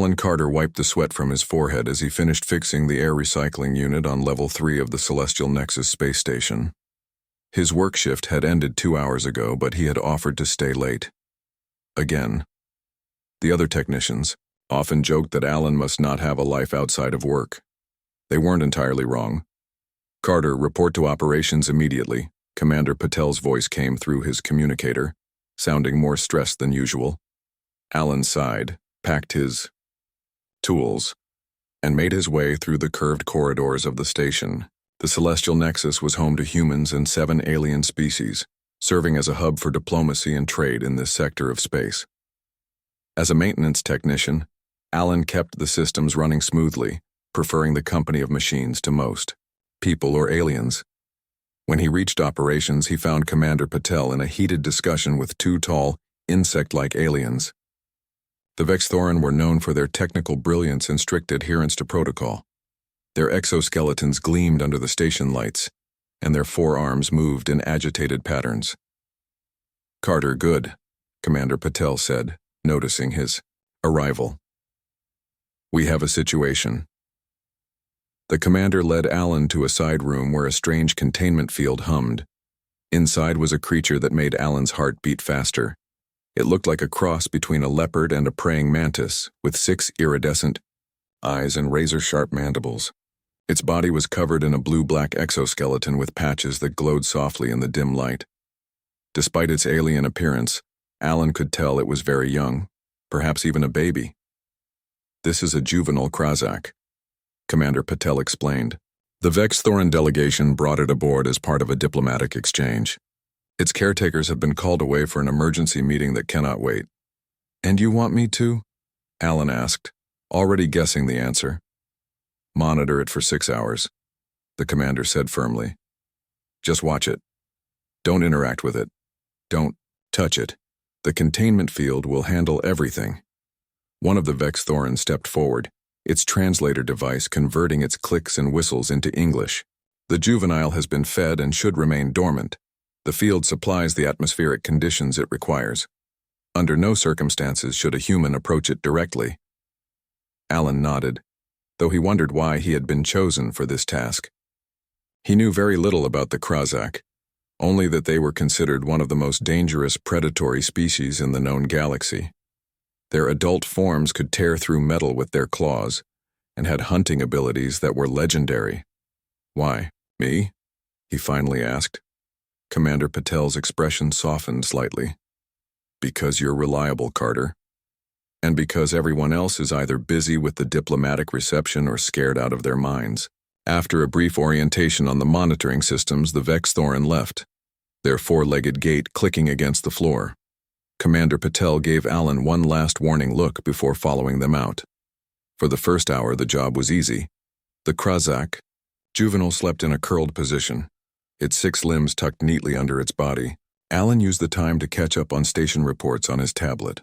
Alan Carter wiped the sweat from his forehead as he finished fixing the air recycling unit on Level 3 of the Celestial Nexus space station. His work shift had ended 2 hours ago, but he had offered to stay late. Again. The other technicians often joked that Alan must not have a life outside of work. They weren't entirely wrong. "Carter, report to operations immediately," Commander Patel's voice came through his communicator, sounding more stressed than usual. Alan sighed, packed his tools, and made his way through the curved corridors of the station. The Celestial Nexus was home to humans and 7 alien species, serving as a hub for diplomacy and trade in this sector of space. As a maintenance technician, Alan kept the systems running smoothly, preferring the company of machines to most, people or aliens. When he reached operations, he found Commander Patel in a heated discussion with 2 tall, insect-like aliens. The Vexthoran were known for their technical brilliance and strict adherence to protocol. Their exoskeletons gleamed under the station lights, and their forearms moved in agitated patterns. "Carter, good," Commander Patel said, noticing his arrival. "We have a situation." The commander led Alan to a side room where a strange containment field hummed. Inside was a creature that made Alan's heart beat faster. It looked like a cross between a leopard and a praying mantis, with 6 iridescent eyes and razor-sharp mandibles. Its body was covered in a blue-black exoskeleton with patches that glowed softly in the dim light. Despite its alien appearance, Alan could tell it was very young, perhaps even a baby. "This is a juvenile Krazak," Commander Patel explained. "The Vexthoran delegation brought it aboard as part of a diplomatic exchange. Its caretakers have been called away for an emergency meeting that cannot wait." "And you want me to?" Alan asked, already guessing the answer. "Monitor it for 6 hours," the commander said firmly. "Just watch it. Don't interact with it. Don't touch it. The containment field will handle everything." One of the Vexthorans stepped forward, its translator device converting its clicks and whistles into English. "The juvenile has been fed and should remain dormant. The field supplies the atmospheric conditions it requires. Under no circumstances should a human approach it directly." Alan nodded, though he wondered why he had been chosen for this task. He knew very little about the Krazak, only that they were considered one of the most dangerous predatory species in the known galaxy. Their adult forms could tear through metal with their claws, and had hunting abilities that were legendary. "Why, me?" he finally asked. Commander Patel's expression softened slightly. "Because you're reliable, Carter. And because everyone else is either busy with the diplomatic reception or scared out of their minds." After a brief orientation on the monitoring systems, the Vexthoran left, their 4-legged gait clicking against the floor. Commander Patel gave Alan one last warning look before following them out. For the first hour, the job was easy. The Krazak, juvenile, slept in a curled position, its 6 limbs tucked neatly under its body. Alan used the time to catch up on station reports on his tablet.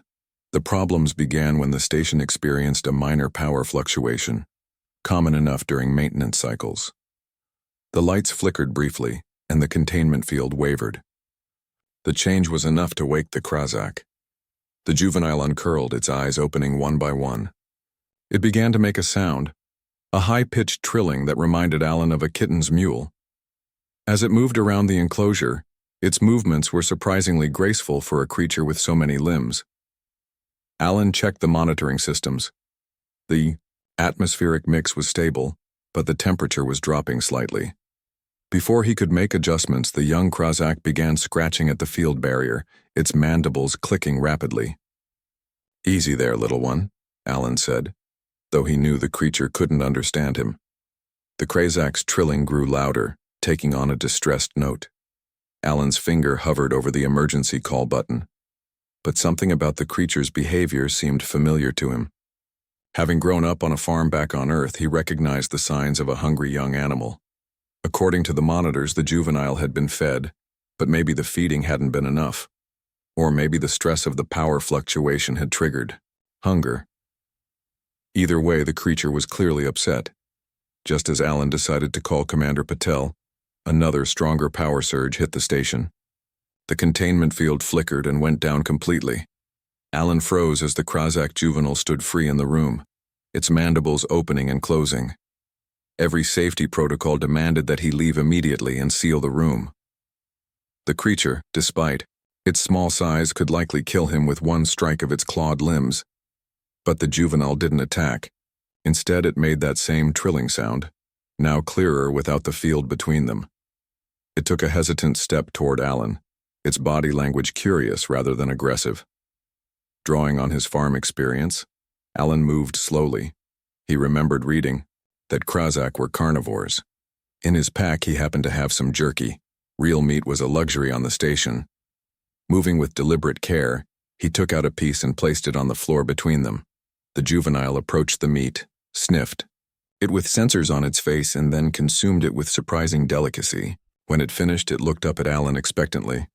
The problems began when the station experienced a minor power fluctuation, common enough during maintenance cycles. The lights flickered briefly, and the containment field wavered. The change was enough to wake the Krazak. The juvenile uncurled, its eyes opening one by one. It began to make a sound, a high-pitched trilling that reminded Alan of a kitten's mewl. As it moved around the enclosure, its movements were surprisingly graceful for a creature with so many limbs. Alan checked the monitoring systems. The atmospheric mix was stable, but the temperature was dropping slightly. Before he could make adjustments, the young Krazak began scratching at the field barrier, its mandibles clicking rapidly. "Easy there, little one," Alan said, though he knew the creature couldn't understand him. The Krazak's trilling grew louder, taking on a distressed note. Alan's finger hovered over the emergency call button. But something about the creature's behavior seemed familiar to him. Having grown up on a farm back on Earth, he recognized the signs of a hungry young animal. According to the monitors, the juvenile had been fed, but maybe the feeding hadn't been enough. Or maybe the stress of the power fluctuation had triggered hunger. Either way, the creature was clearly upset. Just as Alan decided to call Commander Patel, another stronger power surge hit the station. The containment field flickered and went down completely. Alan froze as the Krazak juvenile stood free in the room, its mandibles opening and closing. Every safety protocol demanded that he leave immediately and seal the room. The creature, despite its small size, could likely kill him with one strike of its clawed limbs. But the juvenile didn't attack. Instead, it made that same trilling sound, now clearer without the field between them. It took a hesitant step toward Alan, its body language curious rather than aggressive. Drawing on his farm experience, Alan moved slowly. He remembered reading that Krazak were carnivores. In his pack he happened to have some jerky. Real meat was a luxury on the station. Moving with deliberate care, he took out a piece and placed it on the floor between them. The juvenile approached the meat, sniffed it with sensors on its face, and then consumed it with surprising delicacy. When it finished, it looked up at Alan expectantly.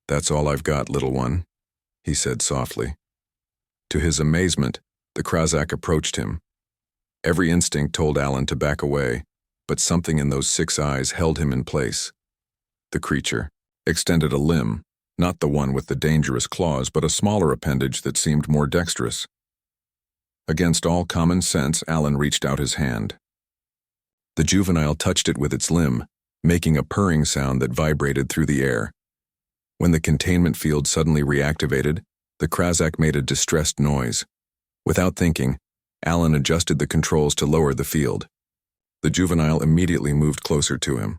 "That's all I've got, little one," he said softly. To his amazement, the Krazak approached him. Every instinct told Alan to back away, but something in those 6 eyes held him in place. The creature extended a limb, not the one with the dangerous claws, but a smaller appendage that seemed more dexterous. Against all common sense, Alan reached out his hand. The juvenile touched it with its limb, making a purring sound that vibrated through the air. When the containment field suddenly reactivated, the Krazak made a distressed noise. Without thinking, Alan adjusted the controls to lower the field. The juvenile immediately moved closer to him,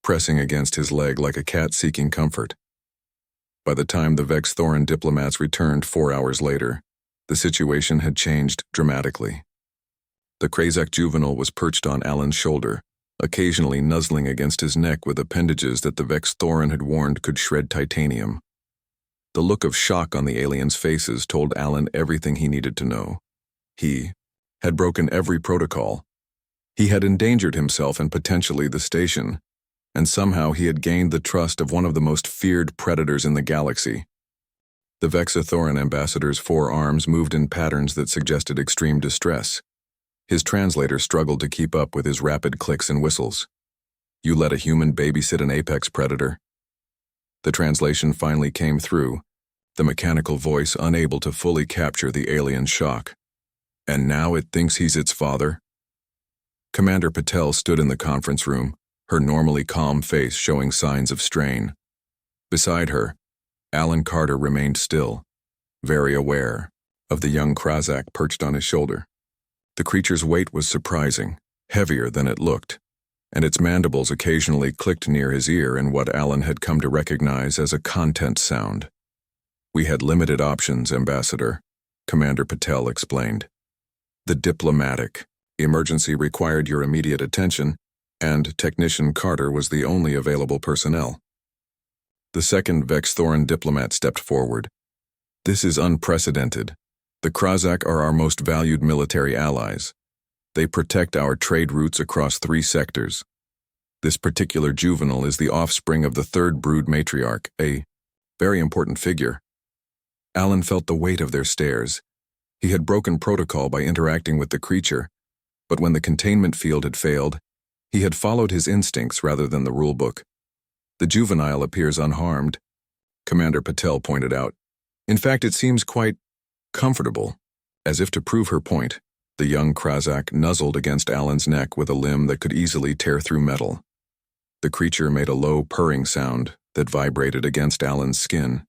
pressing against his leg like a cat seeking comfort. By the time the Vex Thoran diplomats returned 4 hours later, the situation had changed dramatically. The Krazak juvenile was perched on Alan's shoulder, occasionally nuzzling against his neck with appendages that the Vex Thoran had warned could shred titanium. The look of shock on the aliens' faces told Alan everything he needed to know. He had broken every protocol. He had endangered himself and potentially the station, and somehow he had gained the trust of one of the most feared predators in the galaxy. The Vexithoran ambassador's 4 arms moved in patterns that suggested extreme distress. His translator struggled to keep up with his rapid clicks and whistles. "You let a human babysit an apex predator?" The translation finally came through, the mechanical voice unable to fully capture the alien shock. "And now it thinks he's its father?" Commander Patel stood in the conference room, her normally calm face showing signs of strain. Beside her, Alan Carter remained still, very aware of the young Krazak perched on his shoulder. The creature's weight was surprising, heavier than it looked, and its mandibles occasionally clicked near his ear in what Alan had come to recognize as a content sound. "We had limited options, Ambassador," Commander Patel explained. "The diplomatic emergency required your immediate attention, and Technician Carter was the only available personnel." The second Vex Thoran diplomat stepped forward. "This is unprecedented. The Krazak are our most valued military allies. They protect our trade routes across 3 sectors. This particular juvenile is the offspring of the 3rd brood matriarch, a very important figure." Alan felt the weight of their stares. He had broken protocol by interacting with the creature, but when the containment field had failed, he had followed his instincts rather than the rulebook. "The juvenile appears unharmed," Commander Patel pointed out. "In fact, it seems quite comfortable." As if to prove her point, the young Krazak nuzzled against Alan's neck with a limb that could easily tear through metal. The creature made a low purring sound that vibrated against Alan's skin.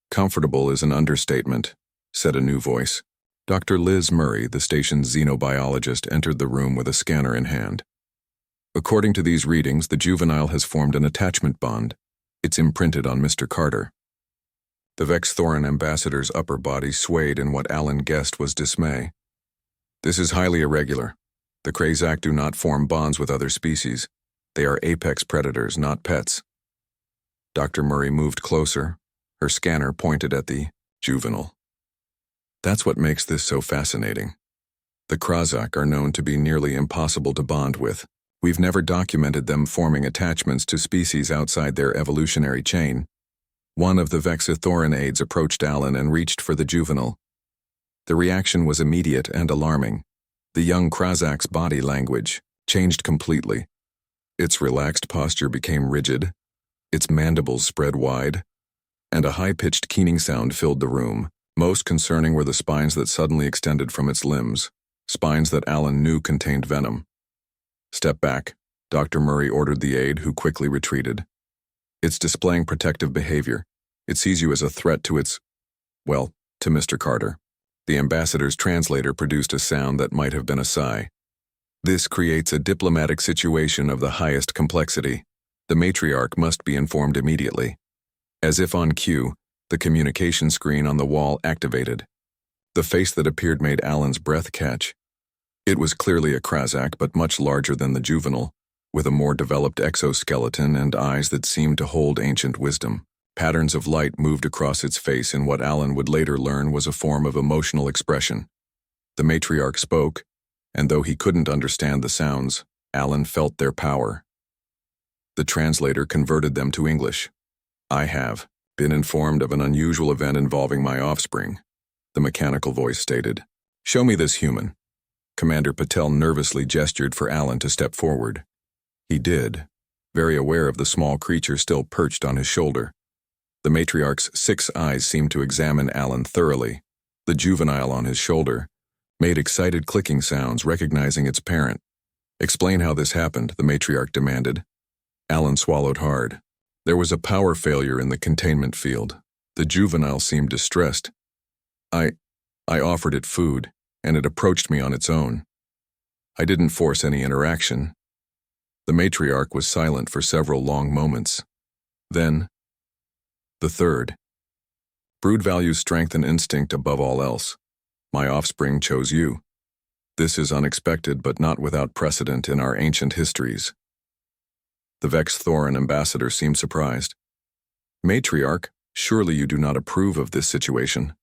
"Comfortable is an understatement," said a new voice. Dr. Liz Murray, the station's xenobiologist, entered the room with a scanner in hand. "According to these readings, the juvenile has formed an attachment bond. It's imprinted on Mr. Carter." The Vex Thoran ambassador's upper body swayed in what Alan guessed was dismay. "This is highly irregular. The Krazak do not form bonds with other species. They are apex predators, not pets." Dr. Murray moved closer, her scanner pointed at the juvenile. "That's what makes this so fascinating. The Krazak are known to be nearly impossible to bond with. We've never documented them forming attachments to species outside their evolutionary chain." One of the Vexithoran aides approached Alan and reached for the juvenile. The reaction was immediate and alarming. The young Krazak's body language changed completely. Its relaxed posture became rigid, its mandibles spread wide, and a high-pitched keening sound filled the room, Most concerning were the spines that suddenly extended from its limbs, spines that Alan knew contained venom. "Step back," Dr. Murray ordered the aide, who quickly retreated. "It's displaying protective behavior. It sees you as a threat to to Mr. Carter." The ambassador's translator produced a sound that might have been a sigh. "This creates a diplomatic situation of the highest complexity. The matriarch must be informed immediately." As if on cue, the communication screen on the wall activated. The face that appeared made Alan's breath catch. It was clearly a Krazak, but much larger than the juvenile, with a more developed exoskeleton and eyes that seemed to hold ancient wisdom. Patterns of light moved across its face in what Alan would later learn was a form of emotional expression. The matriarch spoke, and though he couldn't understand the sounds, Alan felt their power. The translator converted them to English. "I have been informed of an unusual event involving my offspring," the mechanical voice stated. "Show me this human." Commander Patel nervously gestured for Alan to step forward. He did, very aware of the small creature still perched on his shoulder. The matriarch's 6 eyes seemed to examine Alan thoroughly. The juvenile on his shoulder made excited clicking sounds, recognizing its parent. "Explain how this happened," the matriarch demanded. Alan swallowed hard. There was a power failure in the containment field. The juvenile seemed distressed. I offered it food, and it approached me on its own. I didn't force any interaction." The matriarch was silent for several long moments. Then, "The third. Brood values strength and instinct above all else. My offspring chose you. This is unexpected but not without precedent in our ancient histories." The vexed Thorin ambassador seemed surprised. "Matriarch, surely you do not approve of this situation."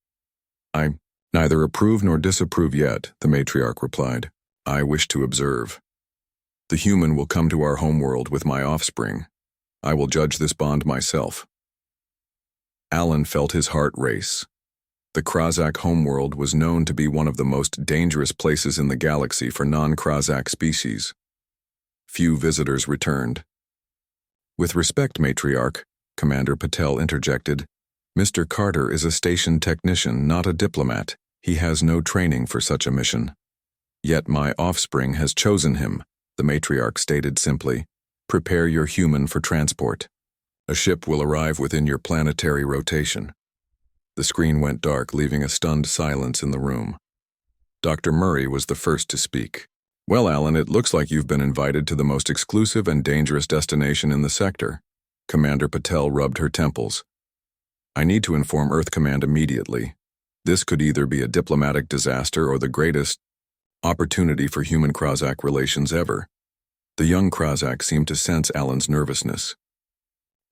"I neither approve nor disapprove yet," the matriarch replied. "I wish to observe. The human will come to our homeworld with my offspring. I will judge this bond myself." Alan felt his heart race. The Krazak homeworld was known to be one of the most dangerous places in the galaxy for non-Krazak species. Few visitors returned. "With respect, matriarch," Commander Patel interjected, "Mr. Carter is a station technician, not a diplomat. He has no training for such a mission." "Yet my offspring has chosen him," the matriarch stated simply. "Prepare your human for transport. A ship will arrive within your planetary rotation." The screen went dark, leaving a stunned silence in the room. Dr. Murray was the first to speak. "Well, Alan, it looks like you've been invited to the most exclusive and dangerous destination in the sector." Commander Patel rubbed her temples. "I need to inform Earth Command immediately. This could either be a diplomatic disaster or the greatest opportunity for human-Krazak relations ever." The young Krazak seemed to sense Alan's nervousness.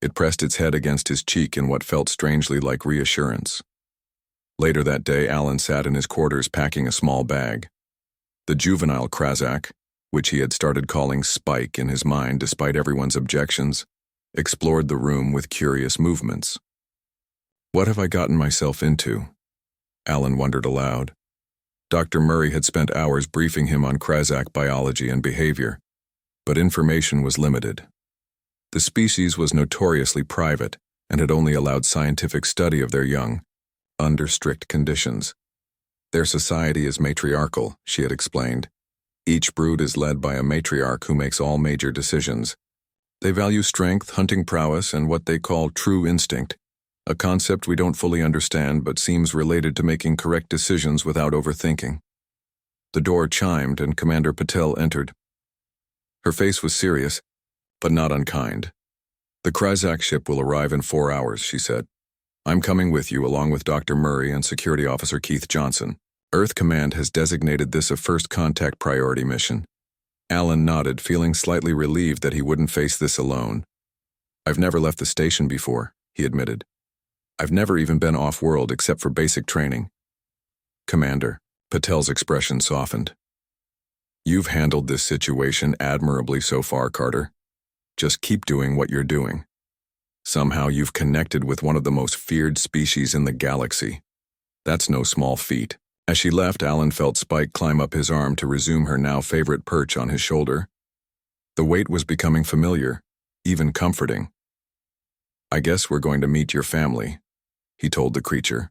It pressed its head against his cheek in what felt strangely like reassurance. Later that day, Alan sat in his quarters packing a small bag. The juvenile Krazak, which he had started calling Spike in his mind despite everyone's objections, explored the room with curious movements. "What have I gotten myself into?" Alan wondered aloud. Dr. Murray had spent hours briefing him on Krazak biology and behavior, but information was limited. The species was notoriously private and had only allowed scientific study of their young, under strict conditions. "Their society is matriarchal," she had explained. "Each brood is led by a matriarch who makes all major decisions. They value strength, hunting prowess, and what they call true instinct, a concept we don't fully understand but seems related to making correct decisions without overthinking." The door chimed and Commander Patel entered. Her face was serious, but not unkind. "The Krazak ship will arrive in 4 hours," she said. "I'm coming with you along with Dr. Murray and Security Officer Keith Johnson. Earth Command has designated this a first contact priority mission." Alan nodded, feeling slightly relieved that he wouldn't face this alone. "I've never left the station before," he admitted. "I've never even been off-world except for basic training." "Commander," Patel's expression softened. "You've handled this situation admirably so far, Carter. Just keep doing what you're doing. Somehow you've connected with one of the most feared species in the galaxy. That's no small feat." As she left, Alan felt Spike climb up his arm to resume her now favorite perch on his shoulder. The weight was becoming familiar, even comforting. "I guess we're going to meet your family," he told the creature.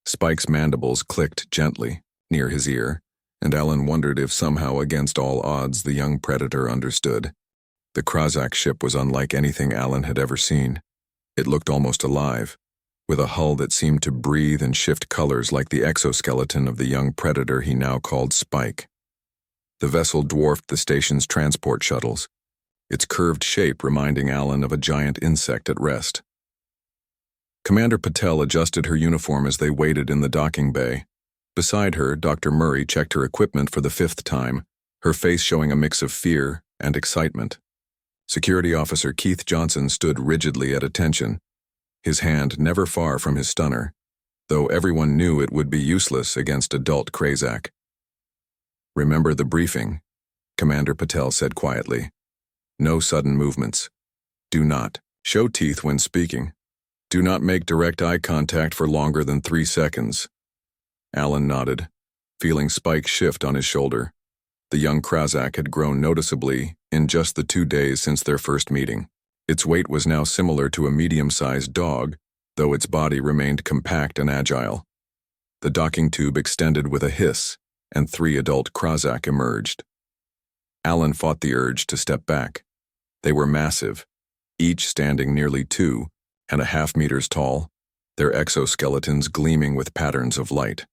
Spike's mandibles clicked gently, near his ear, and Alan wondered if somehow against all odds the young predator understood. The Krazak ship was unlike anything Alan had ever seen. It looked almost alive, with a hull that seemed to breathe and shift colors like the exoskeleton of the young predator he now called Spike. The vessel dwarfed the station's transport shuttles, its curved shape reminding Alan of a giant insect at rest. Commander Patel adjusted her uniform as they waited in the docking bay. Beside her, Dr. Murray checked her equipment for the 5th time, her face showing a mix of fear and excitement. Security Officer Keith Johnson stood rigidly at attention, his hand never far from his stunner, though everyone knew it would be useless against adult Krazak. "Remember the briefing," Commander Patel said quietly. "No sudden movements. Do not show teeth when speaking. Do not make direct eye contact for longer than 3 seconds." Alan nodded, feeling Spike shift on his shoulder. The young Krazak had grown noticeably in just the 2 days since their first meeting. Its weight was now similar to a medium-sized dog, though its body remained compact and agile. The docking tube extended with a hiss, and 3 adult Krazak emerged. Alan fought the urge to step back. They were massive, each standing nearly 2.5 meters tall, their exoskeletons gleaming with patterns of light.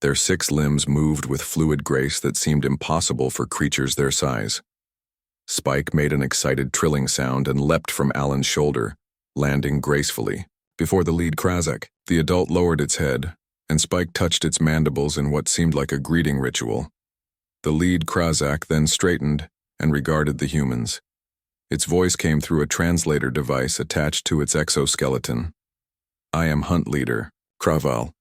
Their 6 limbs moved with fluid grace that seemed impossible for creatures their size. Spike made an excited trilling sound and leapt from Alan's shoulder, landing gracefully. Before the lead Krazak, the adult lowered its head, and Spike touched its mandibles in what seemed like a greeting ritual. The lead Krazak then straightened and regarded the humans. Its voice came through a translator device attached to its exoskeleton. "I am Hunt Leader, Kraval.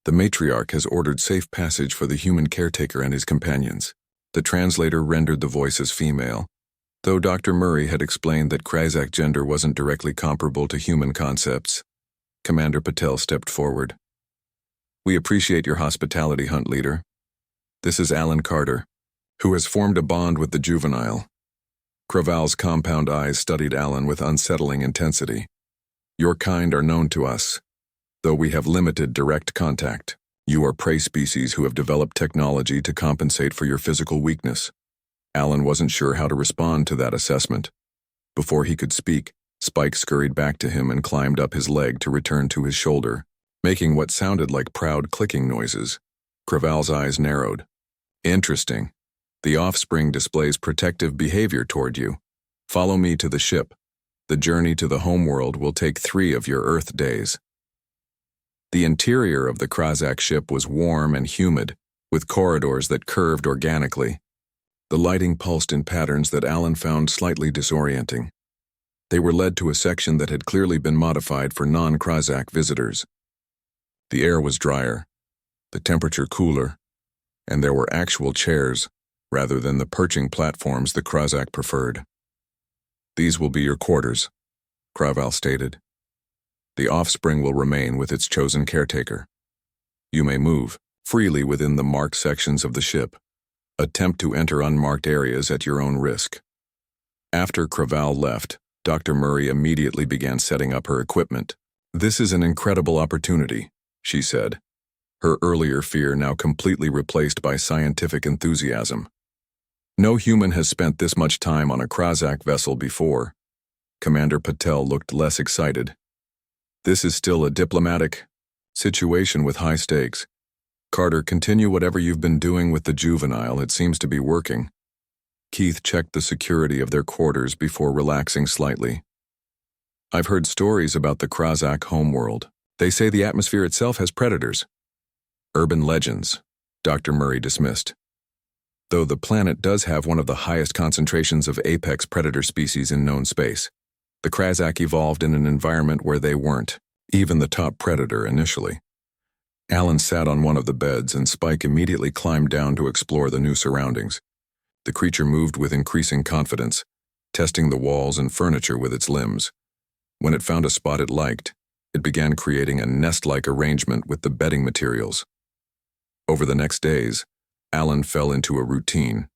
The matriarch has ordered safe passage for the human caretaker and his companions." The translator rendered the voice as female, though Dr. Murray had explained that Krazak gender wasn't directly comparable to human concepts. Commander Patel stepped forward. "We appreciate your hospitality, Hunt Leader. This is Alan Carter, who has formed a bond with the juvenile." Kraval's compound eyes studied Alan with unsettling intensity. "Your kind are known to us, though we have limited direct contact. You are prey species who have developed technology to compensate for your physical weakness." Alan wasn't sure how to respond to that assessment. Before he could speak, Spike scurried back to him and climbed up his leg to return to his shoulder, making what sounded like proud clicking noises. Kraval's eyes narrowed. "Interesting. The offspring displays protective behavior toward you. Follow me to the ship. The journey to the homeworld will take 3 of your Earth days." The interior of the Krazak ship was warm and humid, with corridors that curved organically. The lighting pulsed in patterns that Alan found slightly disorienting. They were led to a section that had clearly been modified for non-Krazak visitors. The air was drier, the temperature cooler, and there were actual chairs, rather than the perching platforms the Krazak preferred. "These will be your quarters," Kraval stated. "The offspring will remain with its chosen caretaker. You may move freely within the marked sections of the ship. Attempt to enter unmarked areas at your own risk." After Kraval left, Dr. Murray immediately began setting up her equipment. "This is an incredible opportunity," she said, her earlier fear now completely replaced by scientific enthusiasm. "No human has spent this much time on a Krazak vessel before." Commander Patel looked less excited. "This is still a diplomatic situation with high stakes. Carter, continue whatever you've been doing with the juvenile. It seems to be working." Keith checked the security of their quarters before relaxing slightly. "I've heard stories about the Krazak homeworld. They say the atmosphere itself has predators." "Urban legends," Dr. Murray dismissed. "Though the planet does have one of the highest concentrations of apex predator species in known space. The Krazak evolved in an environment where they weren't even the top predator initially." Alan sat on one of the beds and Spike immediately climbed down to explore the new surroundings. The creature moved with increasing confidence, testing the walls and furniture with its limbs. When it found a spot it liked, it began creating a nest-like arrangement with the bedding materials. Over the next days, Alan fell into a routine.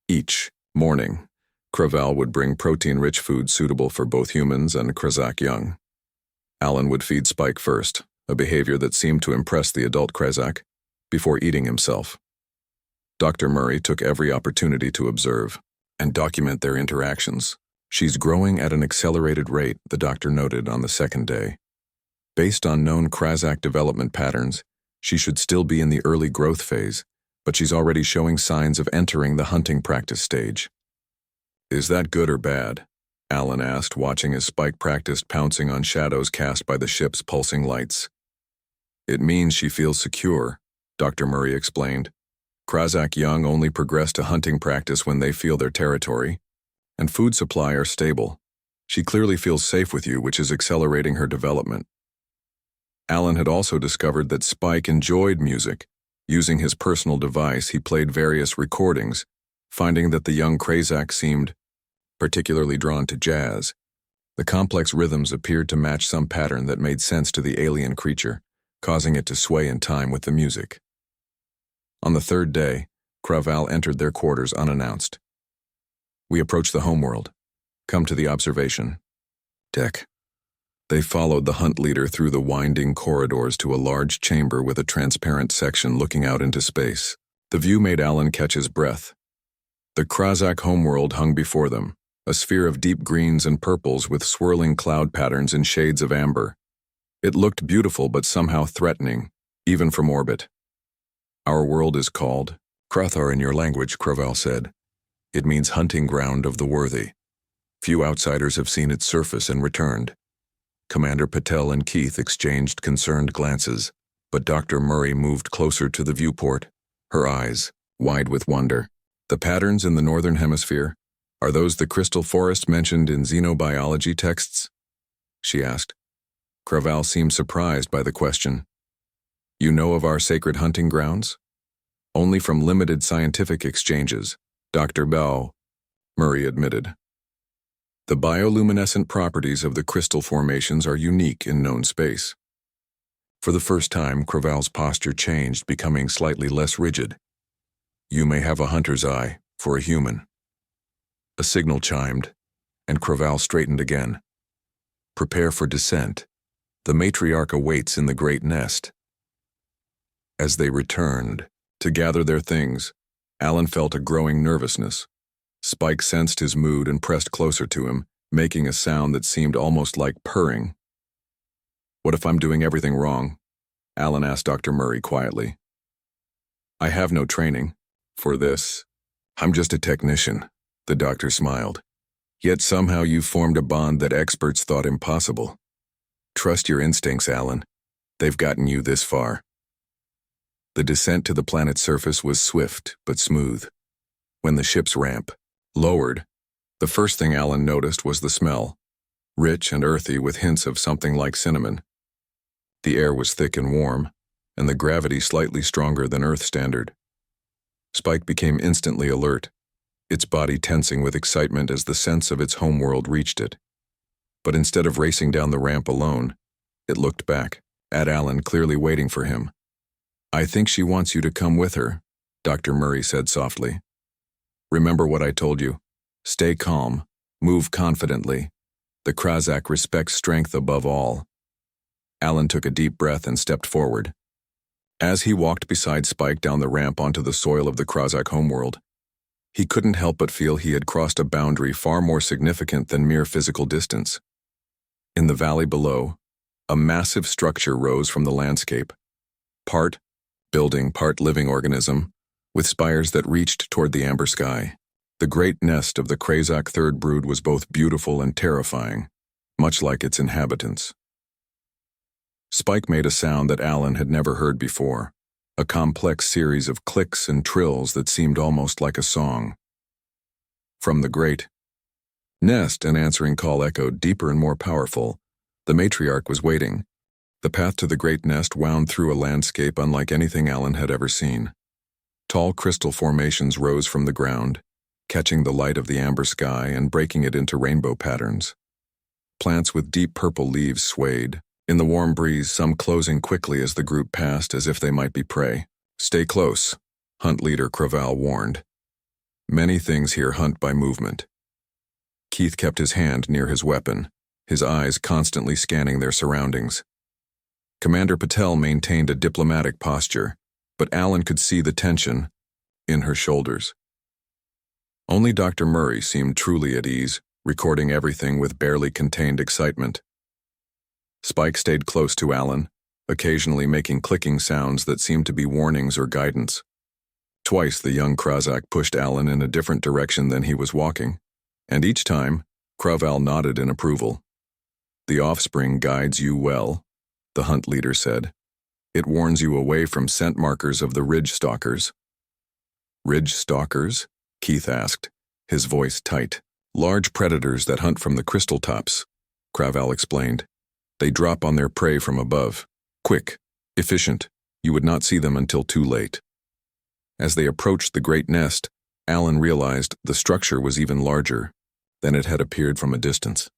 Each morning, Kraval would bring protein-rich food suitable for both humans and Krazak young. Alan would feed Spike first, a behavior that seemed to impress the adult Krazak, before eating himself. Dr. Murray took every opportunity to observe and document their interactions. She's growing at an accelerated rate, the doctor noted on the second day. Based on known Krazak development patterns, she should still be in the early growth phase, but she's already showing signs of entering the hunting practice stage. Is that good or bad? Alan asked, watching as Spike practiced pouncing on shadows cast by the ship's pulsing lights. It means she feels secure, Dr. Murray explained. Krazak young only progress to hunting practice when they feel their territory, and food supply are stable. She clearly feels safe with you, which is accelerating her development. Alan had also discovered that Spike enjoyed music. Using his personal device, he played various recordings, finding that the young Krazak seemed particularly drawn to jazz. The complex rhythms appeared to match some pattern that made sense to the alien creature, causing it to sway in time with the music. On the third day, Kraval entered their quarters unannounced. We approach the homeworld. Come to the observation deck. They followed the hunt leader through the winding corridors to a large chamber with a transparent section looking out into space. The view made Alan catch his breath. The Krazak homeworld hung before them, a sphere of deep greens and purples with swirling cloud patterns in shades of amber. It looked beautiful but somehow threatening, even from orbit. Our world is called Kthar in your language, Kraval said. It means hunting ground of the worthy. Few outsiders have seen its surface and returned. Commander Patel and Keith exchanged concerned glances, but Dr. Murray moved closer to the viewport, her eyes wide with wonder. The patterns in the northern hemisphere, are those the crystal forest mentioned in xenobiology texts? She asked. Kraval seemed surprised by the question. You know of our sacred hunting grounds? Only from limited scientific exchanges, Dr. Murray admitted. The bioluminescent properties of the crystal formations are unique in known space. For the first time, Kraval's posture changed, becoming slightly less rigid. You may have a hunter's eye for a human. A signal chimed, and Kraval straightened again. Prepare for descent. The matriarch awaits in the great nest. As they returned to gather their things, Alan felt a growing nervousness. Spike sensed his mood and pressed closer to him, making a sound that seemed almost like purring. What if I'm doing everything wrong? Alan asked Dr. Murray quietly. I have no training for this. I'm just a technician, the doctor smiled. Yet somehow you formed a bond that experts thought impossible. Trust your instincts, Alan. They've gotten you this far. The descent to the planet's surface was swift but smooth. When the ship's ramp lowered, the first thing Alan noticed was the smell, rich and earthy with hints of something like cinnamon. The air was thick and warm, and the gravity slightly stronger than Earth standard. Spike became instantly alert, its body tensing with excitement as the sense of its homeworld reached it. But instead of racing down the ramp alone, it looked back, at Alan, clearly waiting for him. I think she wants you to come with her, Dr. Murray said softly. Remember what I told you. Stay calm, move confidently. The Krazak respects strength above all. Alan took a deep breath and stepped forward. As he walked beside Spike down the ramp onto the soil of the Krazak homeworld, he couldn't help but feel he had crossed a boundary far more significant than mere physical distance. In the valley below, a massive structure rose from the landscape, part building, part living organism, with spires that reached toward the amber sky. The great nest of the Krazak third brood was both beautiful and terrifying, much like its inhabitants. Spike made a sound that Alan had never heard before, a complex series of clicks and trills that seemed almost like a song. From the great nest, an answering call echoed deeper and more powerful. The matriarch was waiting. The path to the great nest wound through a landscape unlike anything Alan had ever seen. Tall crystal formations rose from the ground, catching the light of the amber sky and breaking it into rainbow patterns. Plants with deep purple leaves swayed, in the warm breeze, some closing quickly as the group passed as if they might be prey. Stay close, hunt leader Kraval warned. Many things here hunt by movement. Keith kept his hand near his weapon, his eyes constantly scanning their surroundings. Commander Patel maintained a diplomatic posture, but Alan could see the tension in her shoulders. Only Dr. Murray seemed truly at ease, recording everything with barely contained excitement. Spike stayed close to Alan, occasionally making clicking sounds that seemed to be warnings or guidance. Twice the young Krazak pushed Alan in a different direction than he was walking, and each time, Kraval nodded in approval. "The offspring guides you well," the hunt leader said. "It warns you away from scent markers of the ridge stalkers." "Ridge stalkers?" Keith asked, his voice tight. "Large predators that hunt from the crystal tops," Kraval explained. "They drop on their prey from above. Quick, efficient. You would not see them until too late." As they approached the great nest, Alan realized the structure was even larger than it had appeared from a distance.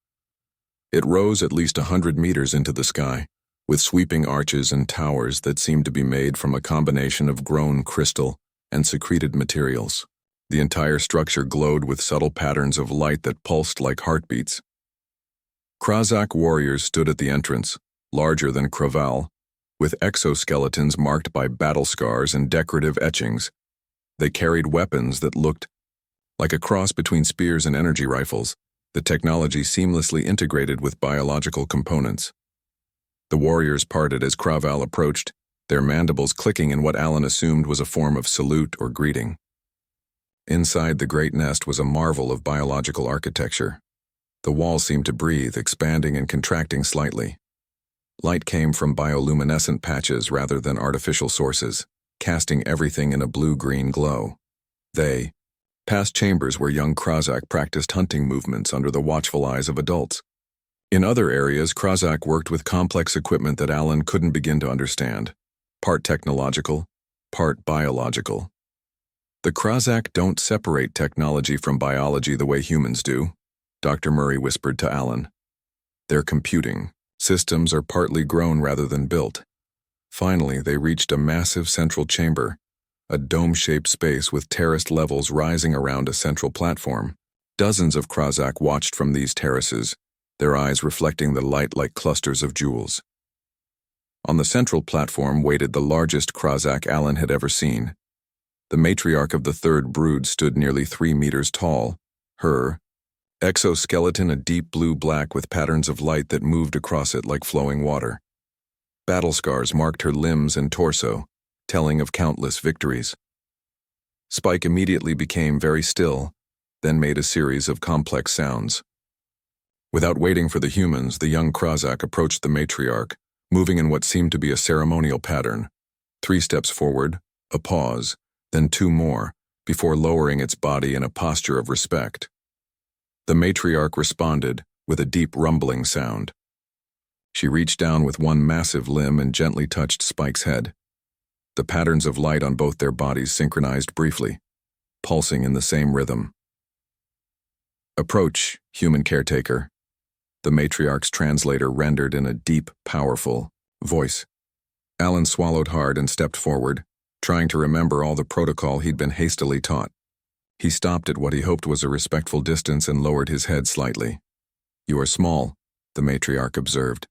It rose at least 100 meters into the sky, with sweeping arches and towers that seemed to be made from a combination of grown crystal and secreted materials. The entire structure glowed with subtle patterns of light that pulsed like heartbeats. Krazak warriors stood at the entrance, larger than Kraval, with exoskeletons marked by battle scars and decorative etchings. They carried weapons that looked like a cross between spears and energy rifles, the technology seamlessly integrated with biological components. The warriors parted as Kraval approached, their mandibles clicking in what Alan assumed was a form of salute or greeting. Inside the great nest was a marvel of biological architecture. The walls seemed to breathe, expanding and contracting slightly. Light came from bioluminescent patches rather than artificial sources, casting everything in a blue-green glow. They passed chambers where young Krazak practiced hunting movements under the watchful eyes of adults. In other areas, Krazak worked with complex equipment that Alan couldn't begin to understand, part technological, part biological. "The Krazak don't separate technology from biology the way humans do," Dr. Murray whispered to Alan. "They're computing. Systems are partly grown rather than built." Finally, they reached a massive central chamber, a dome-shaped space with terraced levels rising around a central platform. Dozens of Krazak watched from these terraces, their eyes reflecting the light like clusters of jewels. On the central platform waited the largest Krazak Alan had ever seen. The matriarch of the third brood stood nearly 3 meters tall, her exoskeleton a deep blue-black with patterns of light that moved across it like flowing water. Battle scars marked her limbs and torso, telling of countless victories. Spike immediately became very still, then made a series of complex sounds. Without waiting for the humans, the young Krazak approached the matriarch, moving in what seemed to be a ceremonial pattern. 3 steps forward, a pause, then 2 more, before lowering its body in a posture of respect. The matriarch responded with a deep rumbling sound. She reached down with one massive limb and gently touched Spike's head. The patterns of light on both their bodies synchronized briefly, pulsing in the same rhythm. "Approach, human caretaker," the matriarch's translator rendered in a deep, powerful voice. Alan swallowed hard and stepped forward, trying to remember all the protocol he'd been hastily taught. He stopped at what he hoped was a respectful distance and lowered his head slightly. "You are small," the matriarch observed,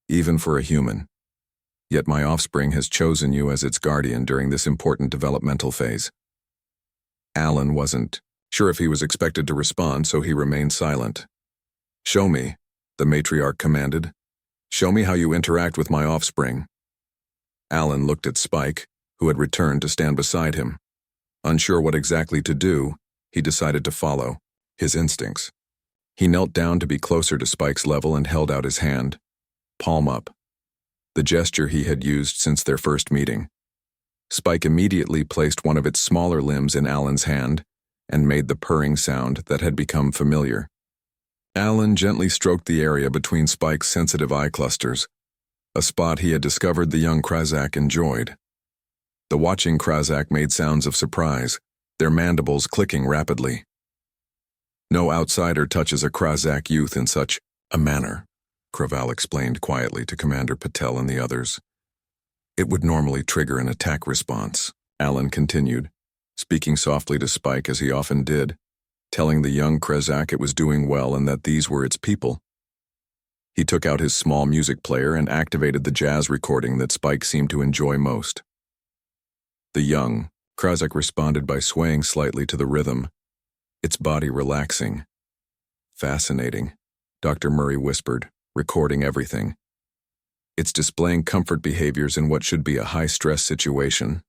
"even for a human. Yet my offspring has chosen you as its guardian during this important developmental phase." Alan wasn't sure if he was expected to respond, so he remained silent. "Show me," the matriarch commanded. "Show me how you interact with my offspring." Alan looked at Spike, who had returned to stand beside him. Unsure what exactly to do, he decided to follow his instincts. He knelt down to be closer to Spike's level and held out his hand, palm up, the gesture he had used since their first meeting. Spike immediately placed one of its smaller limbs in Alan's hand and made the purring sound that had become familiar. Alan gently stroked the area between Spike's sensitive eye clusters, a spot he had discovered the young Krazak enjoyed. The watching Krazak made sounds of surprise, their mandibles clicking rapidly. "No outsider touches a Krazak youth in such a manner," Kraval explained quietly to Commander Patel and the others. "It would normally trigger an attack response," Alan continued, speaking softly to Spike as he often did, telling the young Krazak it was doing well and that these were its people. He took out his small music player and activated the jazz recording that Spike seemed to enjoy most. The young Krazak responded by swaying slightly to the rhythm, its body relaxing. Fascinating, Dr. Murray whispered, recording everything. It's displaying comfort behaviors in what should be a high-stress situation.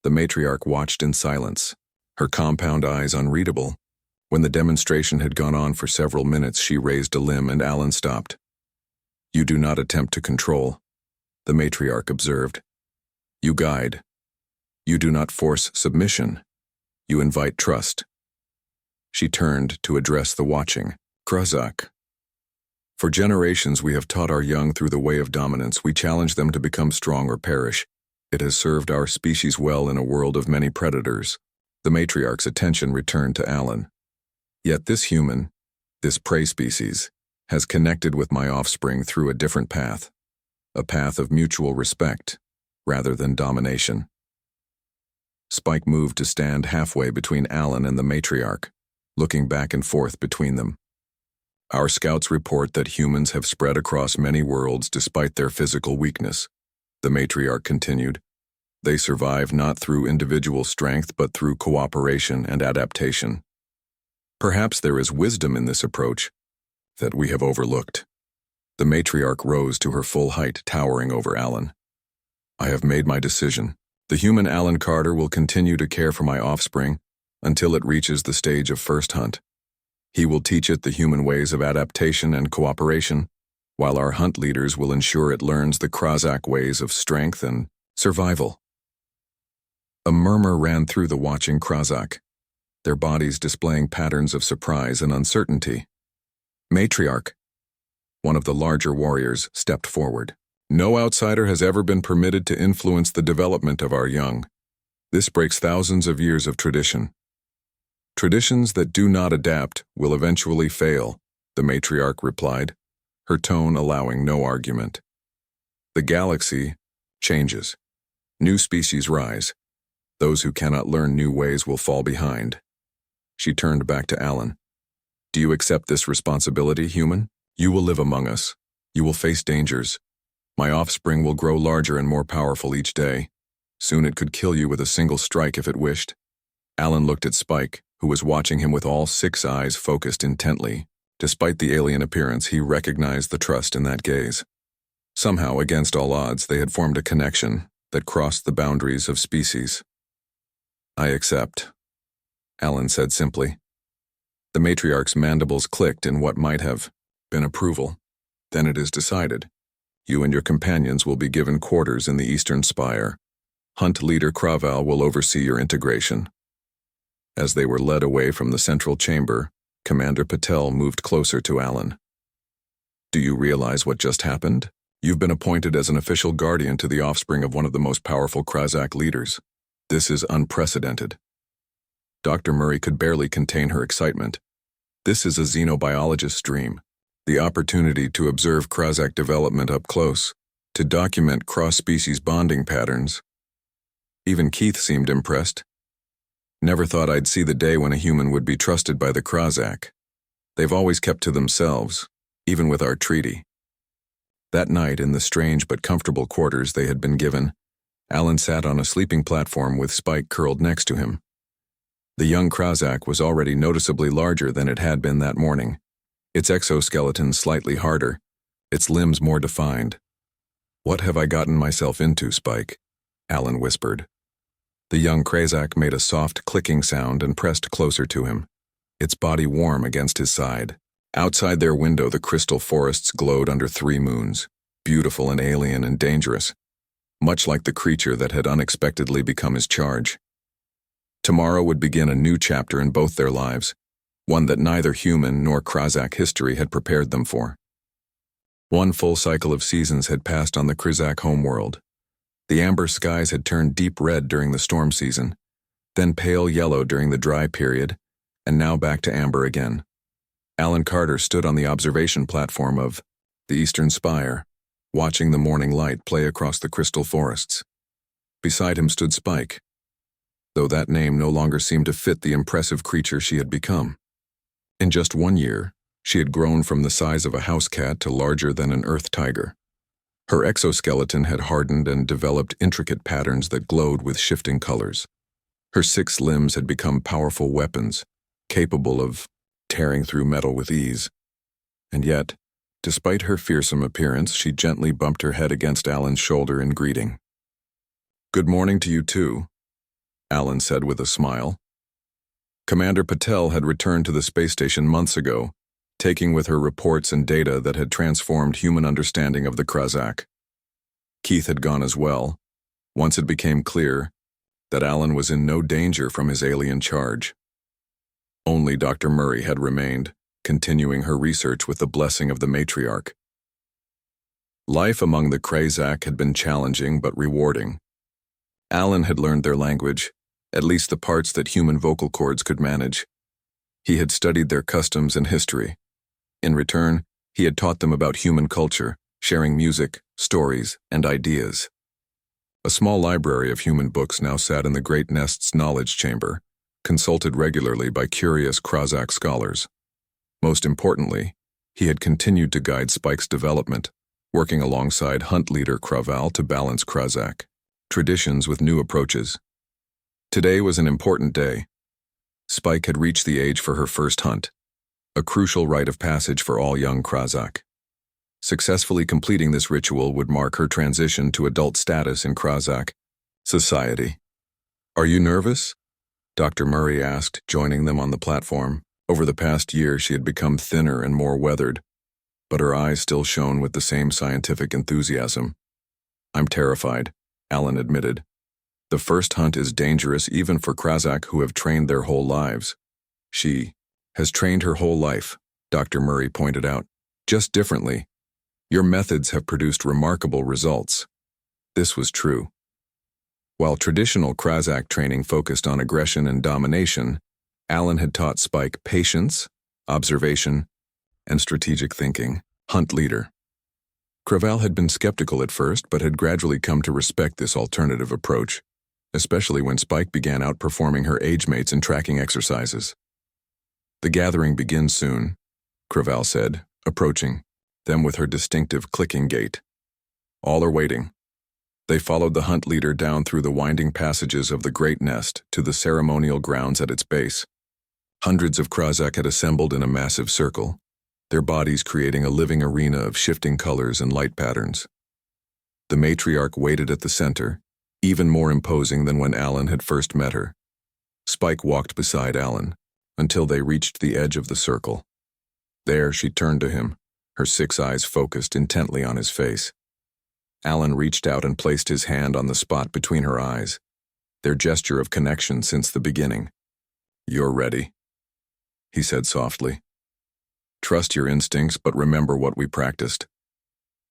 The matriarch watched in silence, her compound eyes unreadable. When the demonstration had gone on for several minutes, she raised a limb and Alan stopped. "You do not attempt to control," the matriarch observed. "You guide. You do not force submission. You invite trust." She turned to address the watching. "Krazak. For generations we have taught our young through the way of dominance. We challenge them to become strong or perish. It has served our species well in a world of many predators." The matriarch's attention returned to Alan. "Yet this human, this prey species, has connected with my offspring through a different path. A path of mutual respect, rather than domination." Spike moved to stand halfway between Alan and the matriarch, looking back and forth between them. "Our scouts report that humans have spread across many worlds despite their physical weakness," the matriarch continued. "They survive not through individual strength but through cooperation and adaptation. Perhaps there is wisdom in this approach that we have overlooked." The matriarch rose to her full height, towering over Alan. "I have made my decision. The human Alan Carter will continue to care for my offspring until it reaches the stage of first hunt. He will teach it the human ways of adaptation and cooperation, while our hunt leaders will ensure it learns the Krazak ways of strength and survival." A murmur ran through the watching Krazak, their bodies displaying patterns of surprise and uncertainty. "Matriarch," one of the larger warriors, stepped forward. "No outsider has ever been permitted to influence the development of our young. This breaks thousands of years of tradition. Traditions that do not adapt will eventually fail," the matriarch replied, her tone allowing no argument. "The galaxy changes. New species rise. Those who cannot learn new ways will fall behind." She turned back to Alan. "Do you accept this responsibility, human? You will live among us. You will face dangers. My offspring will grow larger and more powerful each day. Soon it could kill you with a single strike if it wished." Alan looked at Spike, who was watching him with all 6 eyes focused intently. Despite the alien appearance, he recognized the trust in that gaze. Somehow, against all odds, they had formed a connection that crossed the boundaries of species. "I accept," Alan said simply. The matriarch's mandibles clicked in what might have been approval. "Then it is decided. You and your companions will be given quarters in the Eastern Spire. Hunt leader Kraval will oversee your integration." As they were led away from the central chamber, Commander Patel moved closer to Alan. "Do you realize what just happened? You've been appointed as an official guardian to the offspring of one of the most powerful Krazak leaders. This is unprecedented." Dr. Murray could barely contain her excitement. This is a xenobiologist's dream. The opportunity to observe Krazak development up close, to document cross-species bonding patterns. Even Keith seemed impressed. "Never thought I'd see the day when a human would be trusted by the Krazak. They've always kept to themselves, even with our treaty." That night, in the strange but comfortable quarters they had been given, Alan sat on a sleeping platform with Spike curled next to him. The young Krazak was already noticeably larger than it had been that morning, its exoskeleton slightly harder, its limbs more defined. "What have I gotten myself into, Spike?" Alan whispered. The young Krazak made a soft clicking sound and pressed closer to him, its body warm against his side. Outside their window, the crystal forests glowed under 3 moons, beautiful and alien and dangerous, much like the creature that had unexpectedly become his charge. Tomorrow would begin a new chapter in both their lives, one that neither human nor Krazak history had prepared them for. One full cycle of seasons had passed on the Krazak homeworld. The amber skies had turned deep red during the storm season, then pale yellow during the dry period, and now back to amber again. Alan Carter stood on the observation platform of the Eastern Spire, watching the morning light play across the crystal forests. Beside him stood Spike, though that name no longer seemed to fit the impressive creature she had become. In just 1 year, She had grown from the size of a house cat to larger than an earth tiger. Her exoskeleton had hardened and developed intricate patterns that glowed with shifting colors. Her 6 limbs had become powerful weapons, capable of tearing through metal with ease. And yet, despite her fearsome appearance, she gently bumped her head against Alan's shoulder in greeting. "Good morning to you too," Alan said with a smile. Commander Patel had returned to the space station months ago, taking with her reports and data that had transformed human understanding of the Krazak. Keith had gone as well, once it became clear that Alan was in no danger from his alien charge. Only Dr. Murray had remained, continuing her research with the blessing of the matriarch. Life among the Krazak had been challenging but rewarding. Alan had learned their language, at least the parts that human vocal cords could manage. He had studied their customs and history. In return, he had taught them about human culture, sharing music, stories, and ideas. A small library of human books now sat in the Great Nest's knowledge chamber, consulted regularly by curious Krazak scholars. Most importantly, he had continued to guide Spike's development, working alongside hunt leader Kraval to balance Krazak traditions with new approaches. Today was an important day. Spike had reached the age for her first hunt, a crucial rite of passage for all young Krazak. Successfully completing this ritual would mark her transition to adult status in Krazak society. "Are you nervous?" Dr. Murray asked, joining them on the platform. Over the past year, she had become thinner and more weathered, but her eyes still shone with the same scientific enthusiasm. "I'm terrified," Alan admitted. "The first hunt is dangerous even for Krazak who have trained their whole lives." "She has trained her whole life," Dr. Murray pointed out, "just differently. Your methods have produced remarkable results." This was true. While traditional Krazak training focused on aggression and domination, Alan had taught Spike patience, observation, and strategic thinking. Hunt leader. Kraval had been skeptical at first, but had gradually come to respect this alternative approach, especially when Spike began outperforming her age mates in tracking exercises. "The gathering begins soon," Kraval said, approaching them with her distinctive clicking gait. All are waiting. They followed the hunt leader down through the winding passages of the Great Nest to the ceremonial grounds at its base. Hundreds of Krazak had assembled in a massive circle, their bodies creating a living arena of shifting colors and light patterns. The matriarch waited at the center, even more imposing than when Alan had first met her. Spike walked beside Alan, until they reached the edge of the circle. There she turned to him, her 6 eyes focused intently on his face. Alan reached out and placed his hand on the spot between her eyes, their gesture of connection since the beginning. "You're ready," he said softly. "Trust your instincts, but remember what we practiced.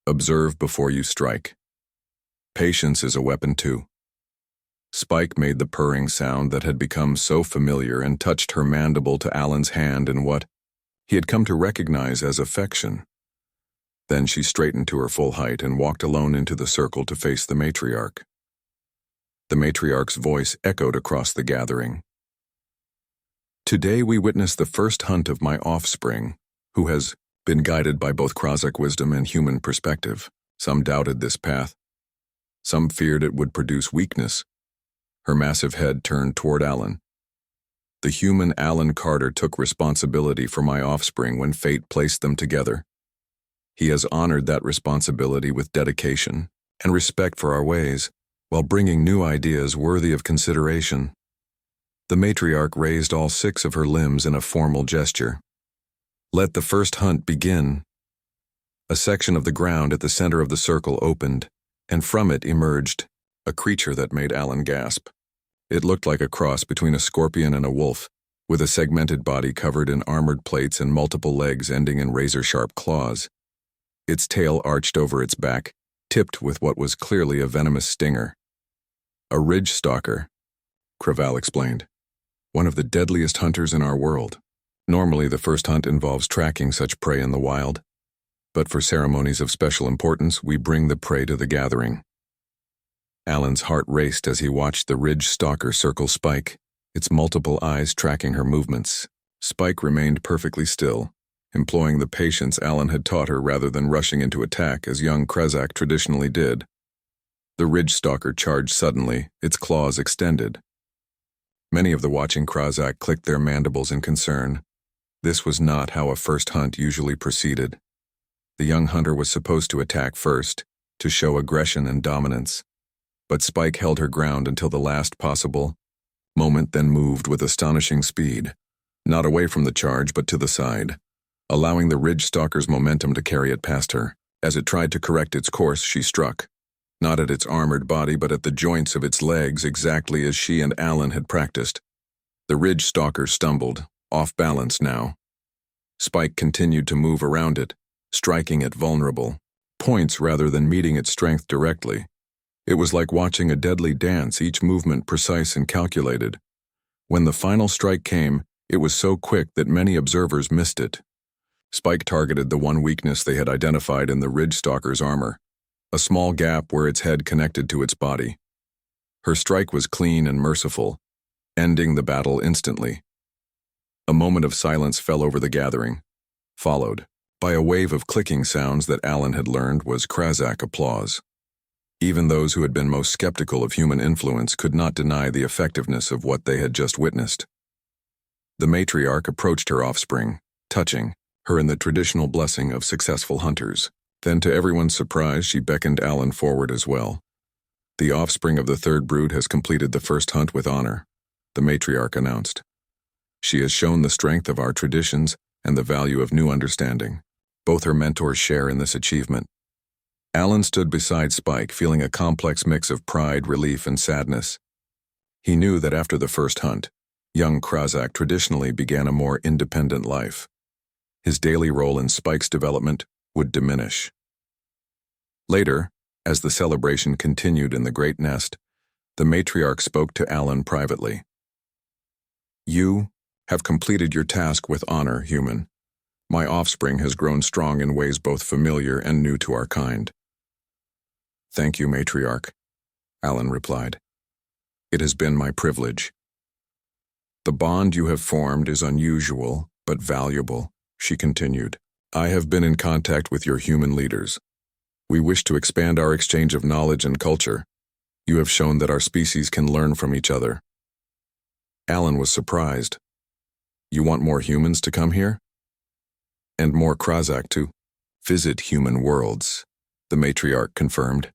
Observe before you strike. Patience is a weapon too." Spike made the purring sound that had become so familiar and touched her mandible to Alan's hand in what he had come to recognize as affection. Then she straightened to her full height and walked alone into the circle to face the matriarch. The matriarch's voice echoed across the gathering. "Today we witness the first hunt of my offspring, who has been guided by both Krazak wisdom and human perspective. Some doubted this path. Some feared it would produce weakness." Her massive head turned toward Alan. "The human Alan Carter took responsibility for my offspring when fate placed them together. He has honored that responsibility with dedication and respect for our ways, while bringing new ideas worthy of consideration." The matriarch raised all 6 of her limbs in a formal gesture. "Let the first hunt begin." A section of the ground at the center of the circle opened, and from it emerged a creature that made Alan gasp. It looked like a cross between a scorpion and a wolf, with a segmented body covered in armored plates and multiple legs ending in razor-sharp claws. Its tail arched over its back, tipped with what was clearly a venomous stinger. "A ridge stalker," Kraval explained. "One of the deadliest hunters in our world. Normally the first hunt involves tracking such prey in the wild, but for ceremonies of special importance, we bring the prey to the gathering." Alan's heart raced as he watched the ridge stalker circle Spike, its multiple eyes tracking her movements. Spike remained perfectly still, employing the patience Alan had taught her rather than rushing into attack as young Krezak traditionally did. The ridge stalker charged suddenly, its claws extended. Many of the watching Krezak clicked their mandibles in concern. This was not how a first hunt usually proceeded. The young hunter was supposed to attack first, to show aggression and dominance. But Spike held her ground until the last possible moment, then moved with astonishing speed, not away from the charge but to the side, allowing the ridge stalker's momentum to carry it past her. As it tried to correct its course, she struck, not at its armored body but at the joints of its legs, exactly as she and Alan had practiced. The ridge stalker stumbled, off balance now. Spike continued to move around it, striking at vulnerable points rather than meeting its strength directly. It was like watching a deadly dance, each movement precise and calculated. When the final strike came, it was so quick that many observers missed it. Spike targeted the one weakness they had identified in the ridge stalker's armor, a small gap where its head connected to its body. Her strike was clean and merciful, ending the battle instantly. A moment of silence fell over the gathering, followed by a wave of clicking sounds that Alan had learned was Krezak applause. Even those who had been most skeptical of human influence could not deny the effectiveness of what they had just witnessed. The matriarch approached her offspring, touching her in the traditional blessing of successful hunters. Then, to everyone's surprise, she beckoned Alan forward as well. The offspring of the third brood has completed the first hunt with honor, the matriarch announced. She has shown the strength of our traditions and the value of new understanding. Both her mentors share in this achievement. Alan stood beside Spike, feeling a complex mix of pride, relief, and sadness. He knew that after the first hunt, young Krezak traditionally began a more independent life. His daily role in Spike's development would diminish. Later, as the celebration continued in the great nest, the matriarch spoke to Alan privately. "You have completed your task with honor, human. My offspring has grown strong in ways both familiar and new to our kind." "Thank you, matriarch," Alan replied. "It has been my privilege." "The bond you have formed is unusual, but valuable," she continued. "I have been in contact with your human leaders. We wish to expand our exchange of knowledge and culture. You have shown that our species can learn from each other." Alan was surprised. "You want more humans to come here?" "And more Krezak to visit human worlds," the matriarch confirmed.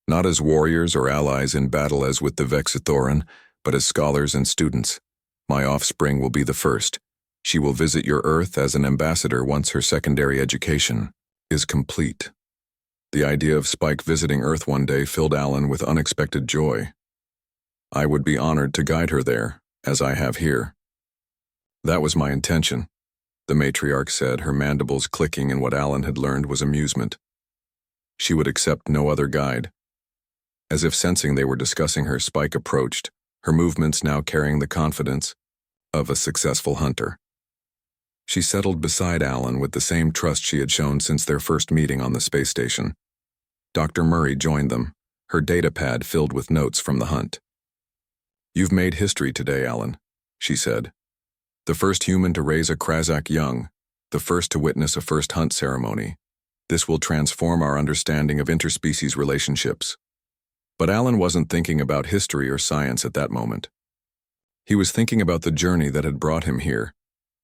"Not as warriors or allies in battle as with the Vexithoran, but as scholars and students. My offspring will be the first. She will visit your Earth as an ambassador once her secondary education is complete." The idea of Spike visiting Earth one day filled Alan with unexpected joy. "I would be honored to guide her there, as I have here." "That was my intention," the matriarch said, her mandibles clicking in what Alan had learned was amusement. She would accept no other guide. As if sensing they were discussing her, Spike approached, her movements now carrying the confidence of a successful hunter. She settled beside Alan with the same trust she had shown since their first meeting on the space station. Dr. Murray joined them, her data pad filled with notes from the hunt. "You've made history today, Alan," she said. "The first human to raise a Krezak young, the first to witness a first hunt ceremony. This will transform our understanding of interspecies relationships." But Alan wasn't thinking about history or science at that moment. He was thinking about the journey that had brought him here,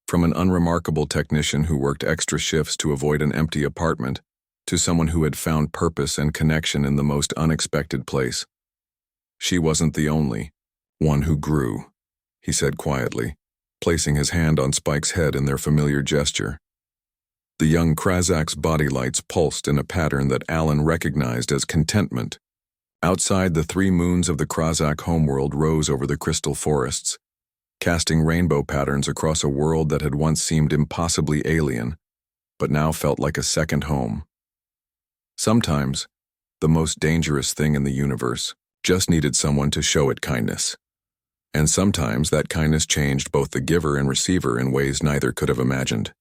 from an unremarkable technician who worked extra shifts to avoid an empty apartment, to someone who had found purpose and connection in the most unexpected place. "She wasn't the only one who grew," he said quietly, placing his hand on Spike's head in their familiar gesture. The young Krezak's body lights pulsed in a pattern that Alan recognized as contentment. Outside, the 3 moons of the Krezak homeworld rose over the crystal forests, casting rainbow patterns across a world that had once seemed impossibly alien, but now felt like a second home. Sometimes, the most dangerous thing in the universe just needed someone to show it kindness. And sometimes that kindness changed both the giver and receiver in ways neither could have imagined.